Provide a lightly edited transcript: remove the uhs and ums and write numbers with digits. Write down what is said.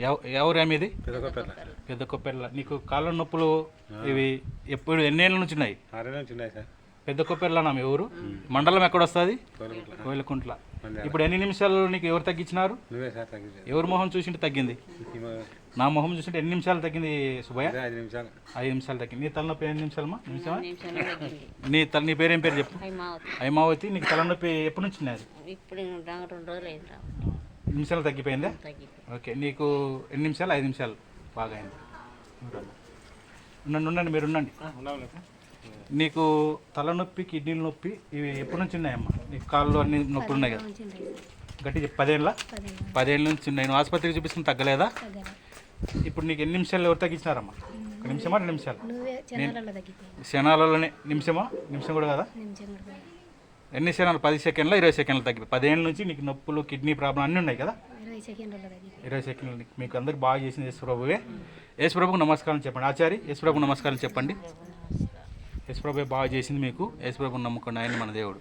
చెప్పండి. ఎవరు మీది? పెద్ద కొప్పెర్ల. నీకు కాళ్ళ నొప్పులు ఇవి ఎప్పుడు ఎన్నేళ్ళ నుంచి ఉన్నాయి? 6 ఏళ్ళ నుంచి ఉన్నాయి సార్. పెద్ద కొప్పెర్ల మీ ఊరు? మండలం ఎక్కడ వస్తుంది? కోయిలకుంట్ల. ఇప్పుడు ఎన్ని నిమిషాలు నీకు ఎవరు తగ్గించినారు? నువ్వే సార్ తగ్గించారు. ఎవరు మొహం చూసింటే తగ్గింది? నా మొహం చూసింటే ఎన్ని నిమిషాలు తగ్గింది సుబ్బయ్య? 5 నిమిషాలు. 5 నిమిషాలు తగ్గింది. నీ తలనొప్పి ఎన్ని నిమిషాలమ్మా? నిమిషమా? నీ పేరేం పేరు చెప్పు? హైమావతి. నీకు తలనొప్పి ఎప్పటి నుంచి ఉన్నది? ఇప్పుడు 2 రోజులు అయింది. నిమిషాలు తగ్గిపోయిందా? ఓకే. నీకు ఎన్ని నిమిషాలు? 5 నిమిషాలు. బాగా అయింది. ఉండండి మీరు ఉండండి. నీకు తలనొప్పి, కిడ్నీల నొప్పి ఇవి ఎప్పటి నుంచి ఉన్నాయమ్మా? నీకు కాళ్ళు అన్ని నొప్పులు ఉన్నాయి కదా? గట్టి చెప్పు. 10 ఏళ్ళ? 10 ఏళ్ళ నుంచి ఉన్నాయి. నువ్వు ఆసుపత్రికి చూపిస్తున్న తగ్గలేదా? ఇప్పుడు నీకు ఎన్ని నిమిషాలు ఎవరు తగ్గించినారమ్మా? 1 నిమిషమా 2 నిమిషాలు? క్షణాలలోనే. నిమిషం కూడా కదా? ఎన్ని క్షణాలు? 10 సెకండ్ల 20 సెకండ్లు తగ్గి. 10 ఏళ్ళ నుంచి నీకు నొప్పులు, కిడ్నీ ప్రాబ్లం అన్నీ ఉన్నాయి కదా? 20 సెకండ్లు. మీకు అందరికి బాగా చేసింది యేసుప్రభువే. యేసుప్రభుకు నమస్కారం చెప్పండి. ఆచారి యేసుప్రభుకు నమస్కారం చెప్పండి. యేసుప్రభువే బాగా చేసింది మీకు. యేసుప్రభుని నమ్ముకోండి, ఆయన మన దేవుడు.